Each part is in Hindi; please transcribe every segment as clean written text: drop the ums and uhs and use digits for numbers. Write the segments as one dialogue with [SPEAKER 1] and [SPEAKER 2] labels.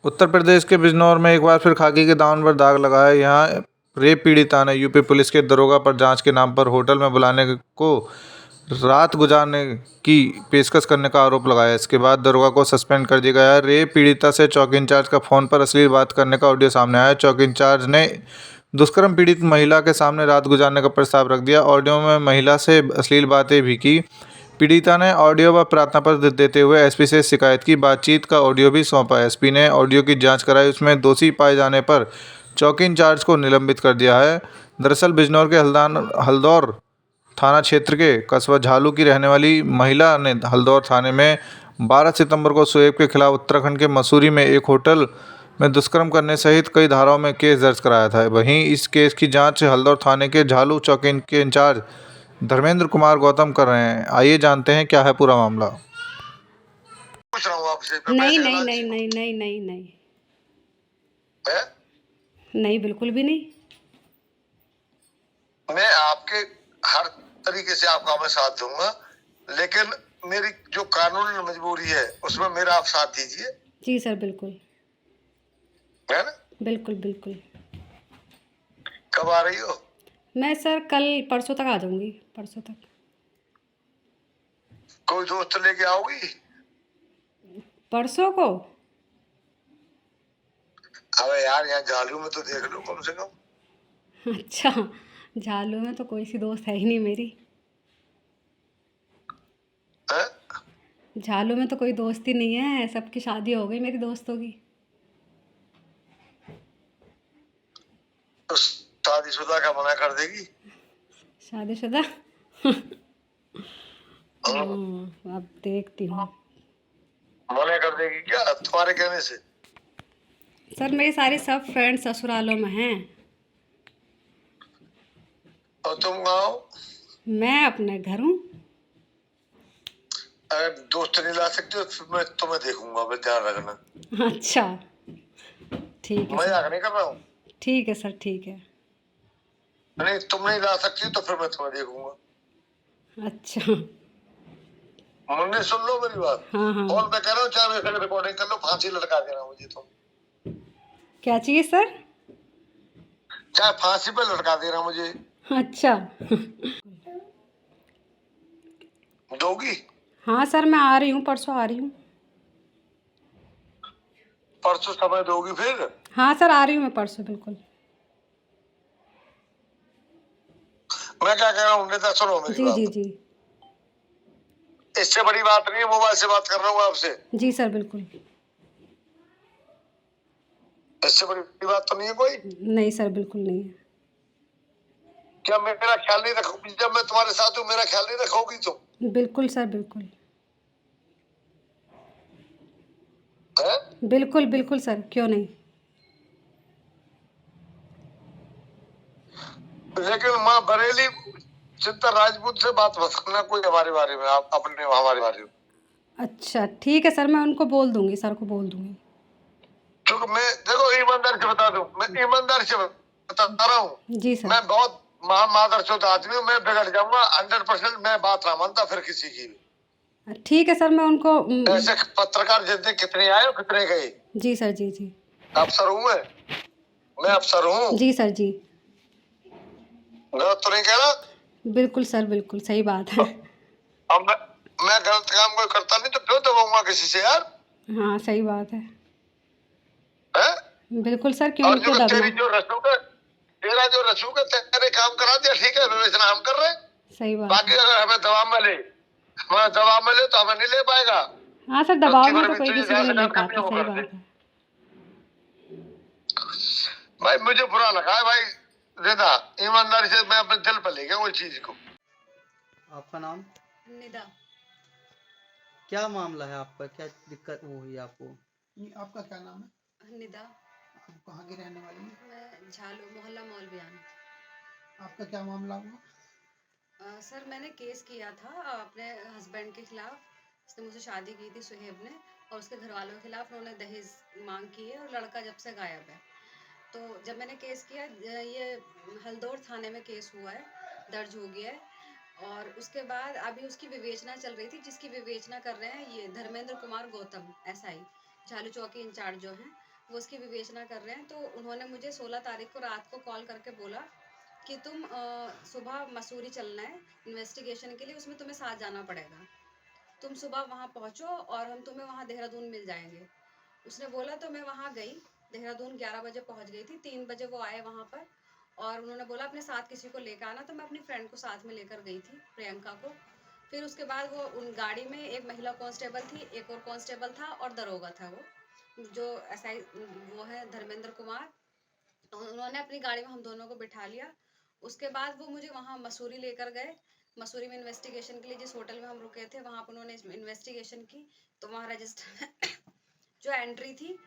[SPEAKER 1] उत्तर प्रदेश के बिजनौर में एक बार फिर खाकी के दामन पर दाग लगा है। यहाँ रेप पीड़िता ने यूपी पुलिस के दरोगा पर जांच के नाम पर होटल में बुलाने को रात गुजारने की पेशकश करने का आरोप लगाया। इसके बाद दरोगा को सस्पेंड कर दिया गया है। रेप पीड़िता से चौकी इंचार्ज का फोन पर अश्लील बात करने का ऑडियो सामने आया। चौकी इंचार्ज ने दुष्कर्म पीड़ित महिला के सामने रात गुजारने का प्रस्ताव रख दिया। ऑडियो में महिला से अश्लील बातें भी की। पीड़िता ने ऑडियो व प्रार्थना पत्र देते हुए एसपी से शिकायत की। बातचीत का ऑडियो भी सौंपा। एसपी ने ऑडियो की जांच कराई। उसमें दोषी पाए जाने पर चौकी इंचार्ज को निलंबित कर दिया है। दरअसल बिजनौर के हल्दौर थाना क्षेत्र के कस्बा झालू की रहने वाली महिला ने हल्दौर थाने में 12 सितंबर को शोएब के खिलाफ उत्तराखंड के मसूरी में एक होटल में दुष्कर्म करने सहित कई धाराओं में केस दर्ज कराया था। वहीं इस केस की जांच हल्दौर थाने के झालू चौकी के इंचार्ज धर्मेंद्र कुमार गौतम कर रहे हैं। आइए जानते हैं क्या है पूरा मामला।
[SPEAKER 2] पूछ रहा हूँ आपसे।
[SPEAKER 3] नहीं नहीं नहीं नहीं नहीं नहीं नहीं
[SPEAKER 2] है?
[SPEAKER 3] नहीं, बिल्कुल भी नहीं।
[SPEAKER 2] मैं आपके हर तरीके से आपका मैं साथ दूंगा, लेकिन मेरी जो कानूनी मजबूरी है उसमें मेरा आप साथ दीजिए।
[SPEAKER 3] जी सर, बिल्कुल,
[SPEAKER 2] है ना?
[SPEAKER 3] बिल्कुल बिल्कुल।
[SPEAKER 2] कब आ रही हो?
[SPEAKER 3] मैं सर कल परसों तक आ जाऊंगी, परसों तक।
[SPEAKER 2] कोई दोस्त लेके आओगी?
[SPEAKER 3] परसों को?
[SPEAKER 2] अबे यार, यहाँ झालू में तो देख लो कम से कम।
[SPEAKER 3] अच्छा, झालू में तो कोई सी दोस्त है ही नहीं मेरी।
[SPEAKER 2] है?
[SPEAKER 3] झालू में तो कोई दोस्त ही नहीं है, सबकी शादी हो गई मेरी दोस्तों की।
[SPEAKER 2] तो शादीशुदा का मना कर देगी?
[SPEAKER 3] शादीशुदा? अब देखती हूँ।
[SPEAKER 2] मना कर देगी क्या तुम्हारे कहने से?
[SPEAKER 3] सर मेरी सारी सब फ्रेंड्स ससुरालों में हैं।
[SPEAKER 2] और तुम आओ?
[SPEAKER 3] मैं अपने घर हूँ।
[SPEAKER 2] अगर दोस्त नहीं ला सकते हो फिर मैं तुम्हें देखूंगा, बस ध्यान रखना।
[SPEAKER 3] अच्छा, ठीक है सर।
[SPEAKER 2] मजाक नहीं कर रहा हूँ।
[SPEAKER 3] ठीक है सर, ठीक है।
[SPEAKER 2] नहीं, तुम नहीं ला सकती तो फिर मैं तुम्हें देखूंगा।
[SPEAKER 3] अच्छा,
[SPEAKER 2] मुन्ने सुन लो मेरी बात।
[SPEAKER 3] हाँ हाँ।
[SPEAKER 2] फोन पे कह रहा हूँ, चाहे मैं रिकॉर्डिंग कर लो, फांसी लटका देना मुझे तुम।
[SPEAKER 3] क्या चाहिए सर?
[SPEAKER 2] चाहे फांसी पे लटका देना मुझे।
[SPEAKER 3] अच्छा।
[SPEAKER 2] दोगी?
[SPEAKER 3] हाँ सर, मैं आ रही हूँ, परसों आ रही हूँ।
[SPEAKER 2] परसों समय दोगी फिर?
[SPEAKER 3] हाँ सर, आ रही हूँ मैं परसों, बिल्कुल।
[SPEAKER 2] मैं क्या कह रहा हूँ नेता, सुनो मेरी
[SPEAKER 3] जी
[SPEAKER 2] बात।
[SPEAKER 3] जी जी।
[SPEAKER 2] इससे बड़ी बात नहीं है, मोबाइल से बात कर रहा हूँ आपसे।
[SPEAKER 3] जी सर, बिल्कुल।
[SPEAKER 2] इससे बड़ी बात तो नहीं है कोई?
[SPEAKER 3] नहीं सर, बिल्कुल नहीं है।
[SPEAKER 2] क्या मेरा ख्याल नहीं रखोगी? जब मैं तुम्हारे साथ हूँ मेरा ख्याल नहीं रखोगी तुम?
[SPEAKER 3] बिल्कुल सर, बिल्कुल।
[SPEAKER 2] है?
[SPEAKER 3] बिल्कुल बिल्कुल सर, क्यों नहीं।
[SPEAKER 2] लेकिन माँ बरेली चित्तर राजपूत से बात मत करना कोई हमारे बारे में, आप अपने हमारे बारे में।
[SPEAKER 3] अच्छा ठीक है सर, मैं उनको बोल दूंगी, सर को बोल दूंगी।
[SPEAKER 2] क्योंकि मैं देखो ईमानदार से बता दूं, मैं ईमानदार से बता रहा हूँ।
[SPEAKER 3] जी सर।
[SPEAKER 2] मैं बहुत मादरचोद आदमी हूँ, मैं बिगड़ जाऊंगा 100%। मैं बात ना मानता फिर किसी की भी।
[SPEAKER 3] ठीक है सर, मैं उनको
[SPEAKER 2] ऐसे पत्रकार जितने कितने आए और कितने गए।
[SPEAKER 3] जी सर, जी जी।
[SPEAKER 2] अफसर हूँ मैं अफसर हूँ।
[SPEAKER 3] जी सर, जी।
[SPEAKER 2] गलत तो नहीं कह रहा?
[SPEAKER 3] बिल्कुल सर, बिल्कुल सही बात है।
[SPEAKER 2] अब मैं गलत काम कोई करता नहीं तो क्यों दबाऊंगा किसी से यार?
[SPEAKER 3] हाँ सही बात है।
[SPEAKER 2] है?
[SPEAKER 3] बिल्कुल सर, क्यों
[SPEAKER 2] और
[SPEAKER 3] क्यों
[SPEAKER 2] जो
[SPEAKER 3] दबना।
[SPEAKER 2] तेरा जो रसूख है तेरे काम करा दिया, ठीक है, विवेचना हम कर रहे।
[SPEAKER 3] सही बात
[SPEAKER 2] बाकी
[SPEAKER 3] है।
[SPEAKER 2] अगर हमें दबाव में ले तो हमें नहीं ले पाएगा।
[SPEAKER 3] हाँ सर, दबाव में तो कोई किसी को नहीं ले पाता, सही बात है।
[SPEAKER 2] भाई मुझे बुरा लगा है भाई, देना ईमानदारी से मैं अपने दिल पर ले गया वो चीज को।
[SPEAKER 4] आपका नाम?
[SPEAKER 3] निदा।
[SPEAKER 4] क्या मामला है आपका, क्या दिक्कत वो हुई आपको?
[SPEAKER 5] आपका क्या नाम है?
[SPEAKER 3] निदा।
[SPEAKER 5] आप कहाँ की रहने वाली हैं?
[SPEAKER 3] मैं झालू मोहल्ला मौलवियान।
[SPEAKER 5] आपका क्या मामला हुआ?
[SPEAKER 3] सर मैंने केस किया था अपने हस्बैंड के खिलाफ। उसने मुझसे शादी की थी सुहेब ने, और उसके घर वालों के खिलाफ उन्होंने दहेज मांग की है, और लड़का जब से गायब है। तो जब मैंने केस किया, ये हल्दौर थाने में केस हुआ है, दर्ज हो गया है। और उसके बाद अभी उसकी विवेचना चल रही थी, जिसकी विवेचना कर रहे हैं ये धर्मेंद्र कुमार गौतम एसआई झालू चौकी इंचार्ज जो हैं। वो उसकी विवेचना कर रहे हैं। तो उन्होंने मुझे 16 तारीख को रात को कॉल करके बोला कि तुम सुबह मसूरी चलना है इन्वेस्टिगेशन के लिए, उसमें तुम्हें साथ जाना पड़ेगा। तुम सुबह वहाँ पहुँचो और हम तुम्हें वहाँ देहरादून मिल जाएंगे। उसने बोला तो मैं वहाँ गई। देहरादून 11 बजे पहुँच गई थी। 3 बजे वो आए वहाँ पर और उन्होंने बोला अपने साथ किसी को लेकर आना। तो मैं अपनी फ्रेंड को साथ में लेकर गई थी, प्रियंका को। फिर उसके बाद वो उन गाड़ी में एक महिला कांस्टेबल थी, एक और कांस्टेबल था और दरोगा था वो जो एसआई वो है धर्मेंद्र कुमार। तो उन्होंने अपनी गाड़ी में हम दोनों को बिठा लिया। उसके बाद वो मुझे वहाँ मसूरी लेकर गए। मसूरी में इन्वेस्टिगेशन के लिए जिस होटल में हम रुके थे वहाँ पर उन्होंने इन्वेस्टिगेशन की। तो वहाँ रजिस्टर जो एंट्री थी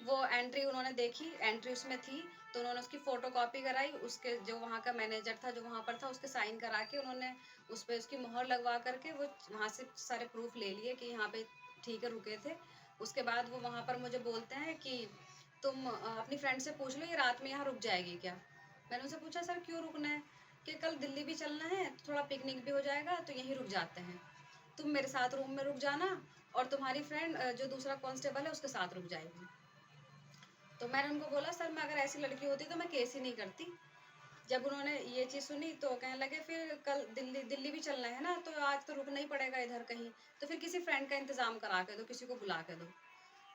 [SPEAKER 3] वो एंट्री उन्होंने देखी, एंट्री उसमें थी। तो उन्होंने उसकी फ़ोटोकॉपी कराई, उसके जो वहाँ का मैनेजर था जो वहाँ पर था उसके साइन करा के उन्होंने उस पर उसकी मोहर लगवा करके वो वहाँ से सारे प्रूफ ले लिए कि यहाँ पे ठीक है रुके थे। उसके बाद वो वहाँ पर मुझे बोलते हैं कि तुम अपनी फ्रेंड से पूछ लो ये रात में यहाँ रुक जाएगी क्या। मैंने उनसे पूछा सर क्यों रुकना है, कि कल दिल्ली भी चलना है, थोड़ा पिकनिक भी हो जाएगा तो यहीं रुक जाते हैं। तुम मेरे साथ रूम में रुक जाना और तुम्हारी फ्रेंड जो दूसरा कांस्टेबल है उसके साथ रुक जाएगी। तो मैंने उनको बोला सर मैं अगर ऐसी लड़की होती तो मैं केस ही नहीं करती। जब उन्होंने ये चीज़ सुनी तो कहने लगे फिर कल दिल्ली दिल्ली भी चलना है ना, तो आज तो रुकना ही पड़ेगा इधर कहीं, तो फिर किसी फ्रेंड का इंतज़ाम करा के दो, किसी को बुला के दो।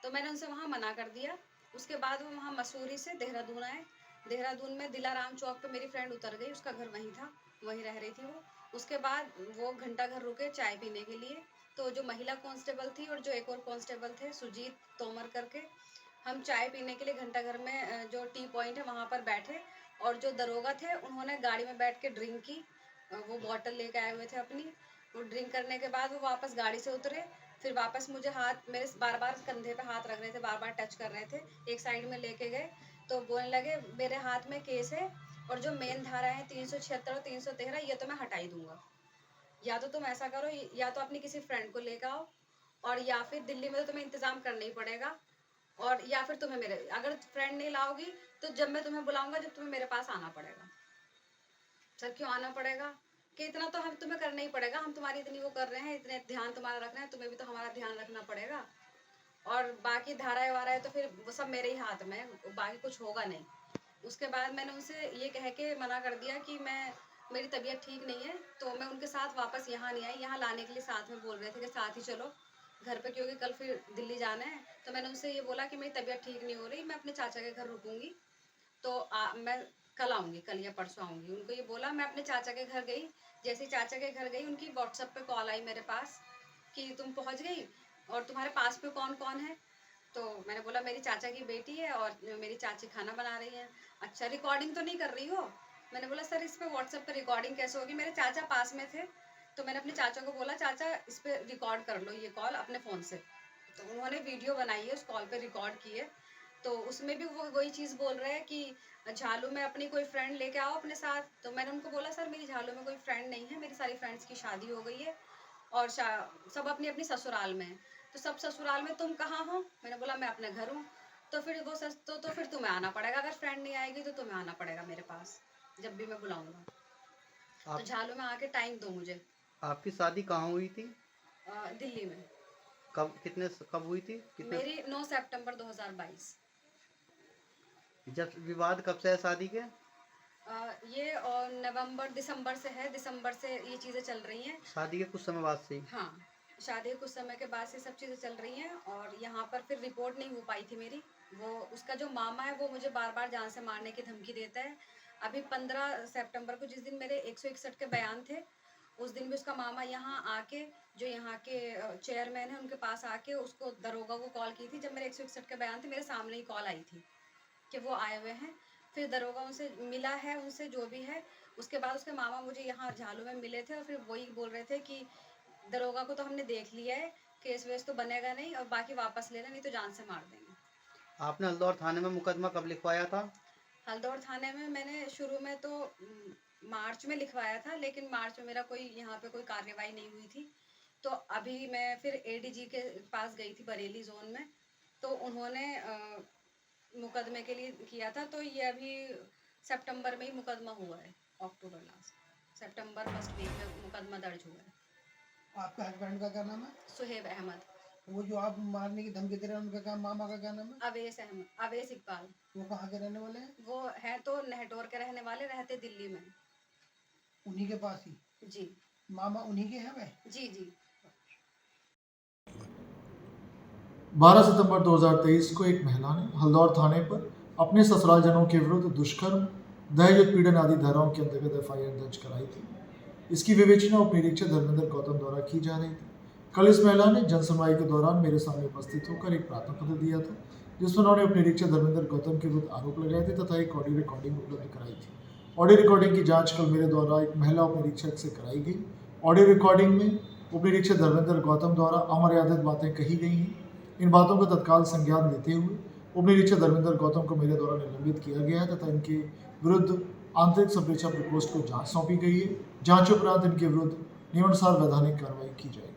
[SPEAKER 3] तो मैंने उनसे वहाँ मना कर दिया। उसके बाद वो वहाँ मसूरी से देहरादून आए। देहरादून में दिलाराम चौक पे मेरी फ्रेंड उतर गई, उसका घर वहीं था, वहीं रह रही थी वो। उसके बाद वो घंटा घर रुके चाय पीने के लिए। तो जो महिला कांस्टेबल थी और जो एक और कांस्टेबल थे सुजीत तोमर करके, हम चाय पीने के लिए घंटा घर में जो टी पॉइंट है वहाँ पर बैठे। और जो दरोगा थे उन्होंने गाड़ी में बैठ के ड्रिंक की। वो बॉटल लेके आए हुए थे अपनी। वो ड्रिंक करने के बाद वो वापस गाड़ी से उतरे। फिर वापस मुझे हाथ मेरे बार बार कंधे पे हाथ रख रहे थे, बार बार टच कर रहे थे, एक साइड में लेके गए। तो बोलने लगे मेरे हाथ में केस है और जो मेन धारा है 376 और 313 ये तो मैं हटा ही दूंगा। या तो तुम ऐसा करो, या तो अपनी किसी फ्रेंड को लेकर आओ और या फिर दिल्ली में तो तुम्हें इंतजाम करना ही पड़ेगा। और या फिर तुम्हें मेरे अगर फ्रेंड नहीं लाओगी तो जब मैं तुम्हें बुलाऊंगा जब तुम्हें मेरे पास आना पड़ेगा। सर क्यों आना पड़ेगा, कि इतना तो हम तुम्हें करना ही पड़ेगा, हम तुम्हारी इतनी वो कर रहे हैं, इतने ध्यान तुम्हारा रख रहे हैं, तुम्हें भी तो हमारा ध्यान रखना पड़ेगा। और बाकी धाराएं वाराएं तो फिर वो सब मेरे ही हाथ में है, बाकी कुछ होगा नहीं। उसके बाद मैंने उनसे ये कह के मना कर दिया कि मैं मेरी तबीयत ठीक नहीं है। तो मैं उनके साथ वापस यहाँ नहीं आई। यहाँ लाने के लिए साथ में बोल रहे थे कि साथ ही चलो घर पे, क्योंकि कल फिर दिल्ली जाना है। तो मैंने उनसे ये बोला कि मेरी तबीयत ठीक नहीं हो रही, मैं अपने चाचा के घर रुकूंगी। तो मैं कल आऊँगी, कल या परसों आऊँगी। उनको ये बोला, मैं अपने चाचा के घर गई। जैसे ही चाचा के घर गई उनकी व्हाट्सएप पे कॉल आई मेरे पास कि तुम पहुँच गई और तुम्हारे पास में कौन कौन है। तो मैंने बोला मेरी चाचा की बेटी है और मेरी चाची खाना बना रही है। अच्छा रिकॉर्डिंग तो नहीं कर रही हो। मैंने बोला सर इस पे व्हाट्सएप पे रिकॉर्डिंग कैसे होगी, मेरे चाचा पास में थे। तो मैंने अपने चाचा को बोला चाचा इस पे रिकॉर्ड कर लो ये कॉल अपने फ़ोन से। तो उन्होंने वीडियो बनाई है, उस कॉल पे रिकॉर्ड की है। तो उसमें भी वो वही चीज़ बोल रहे हैं कि झालू में अपनी कोई फ्रेंड लेके आओ अपने साथ। तो मैंने उनको बोला सर मेरी झालू में कोई फ्रेंड नहीं है, मेरी सारी फ्रेंड्स की शादी हो गई है और सब अपनी अपनी ससुराल में हैं। तो सब ससुराल में, तुम कहाँ हो। मैंने बोला मैं अपने घर हूँ। तो फिर वो तो फिर तुम्हें आना पड़ेगा, अगर फ्रेंड नहीं आएगी तो तुम्हें आना पड़ेगा मेरे पास जब भी मैं बुलाऊंगा। तो
[SPEAKER 4] आप
[SPEAKER 3] झालू में आके टाइम दो मुझे।
[SPEAKER 4] आपकी शादी कहाँ हुई थी?
[SPEAKER 3] दिल्ली में।
[SPEAKER 4] कब हुई थी? कितने
[SPEAKER 3] मेरी 9 सितंबर 2022।
[SPEAKER 4] जब विवाद कब से है शादी के?
[SPEAKER 3] ये और नवंबर दिसंबर से है, दिसंबर से ये चीज़ें चल रही हैं।
[SPEAKER 4] शादी के कुछ समय बाद से ही?
[SPEAKER 3] हाँ, शादी के कुछ समय के बाद से सब चीज़ें चल रही हैं। और यहाँ पर फिर रिपोर्ट नहीं हो पाई थी मेरी। वो उसका जो मामा है वो मुझे बार बार जान से मारने की धमकी देता है। अभी 15 सितंबर को जिस दिन मेरे 161 के बयान थे उस दिन भी उसका मामा यहाँ आके, जो यहाँ के चेयरमैन है उनके पास आके उसको दरोगा को कॉल की थी। जब मेरे 161 के बयान थे मेरे सामने ही कॉल आई थी कि वो आए हुए हैं। फिर दरोगा उनसे मिला है, उनसे जो भी है। उसके बाद उसके मामा मुझे यहाँ झालू में मिले थे और फिर वही बोल रहे थे कि दरोगा को तो हमने देख लिया है, केस वेस तो बनेगा नहीं और बाकी वापस लेना, नहीं तो जान से मार देंगे।
[SPEAKER 4] आपने हल्दौर थाने में मुकदमा कब लिखवाया था?
[SPEAKER 3] हल्दौर थाने में मैंने शुरू में तो मार्च में लिखवाया था, लेकिन मार्च में मेरा कोई यहाँ पे कोई कार्रवाई नहीं हुई थी। तो अभी मैं फिर एडीजी के पास गई थी बरेली जोन में। तो उन्होंने मुकदमे के लिए किया था। तो ये अभी सितंबर में ही मुकदमा हुआ है, अक्टूबर लास्ट सितंबर फर्स्ट वीक में मुकदमा दर्ज हुआ है।
[SPEAKER 5] आपका हस्बैंड का क्या नाम है?
[SPEAKER 3] सुहेब अहमद।
[SPEAKER 5] वो जो आप मारने की धमकी दे रहे हैं उनका क्या, मामा का क्या नाम है?
[SPEAKER 3] अवेश इकबाल।
[SPEAKER 5] वो कहाँ के रहने वाले हैं?
[SPEAKER 3] वो है तो नेहटोर के रहने वाले, रहते दिल्ली में।
[SPEAKER 5] उन्हीं के पास ही?
[SPEAKER 3] जी
[SPEAKER 5] मामा उन्हीं के हैं वह?
[SPEAKER 3] जी जी।
[SPEAKER 6] 12 सितंबर 2023 को एक महिला ने हल्दौर थाने पर अपने ससुरालजनों के विरुद्ध दुष्कर्म, दहेज उत्पीड़न आदि धाराओं के अंतर्गत एफआईआर दर्ज कराई थी। इसकी विवेचना उप निरीक्षक धर्मेंद्र गौतम द्वारा की जा रही थी। कल इस महिला ने जनसुनवाई के दौरान मेरे सामने उपस्थित होकर एक प्रार्थना पत्र दिया था, जिसमें उन्होंने उप निरीक्षक धर्मेंद्र गौतम के विरुद्ध आरोप लगाए थे तथा एक ऑडियो रिकॉर्डिंग उपलब्ध कराई थी। ऑडियो रिकॉर्डिंग की जांच कल मेरे द्वारा एक महिला उप निरीक्षक से कराई गई। ऑडियो रिकॉर्डिंग में उप निरीक्षक धर्मेंद्र गौतम द्वारा अमर्यादित बातें कही गई हैं। इन बातों का तत्काल संज्ञान लेते हुए उप निरीक्षक धर्मेंद्र गौतम को मेरे द्वारा निलंबित किया गया है तथा इनके विरुद्ध आंतरिक संप्रेक्षण प्रकोष्ठ को जांच सौंपी गई है। जांच उपरांत इनके विरुद्ध नियमानुसार वैधानिक कार्रवाई की जाएगी।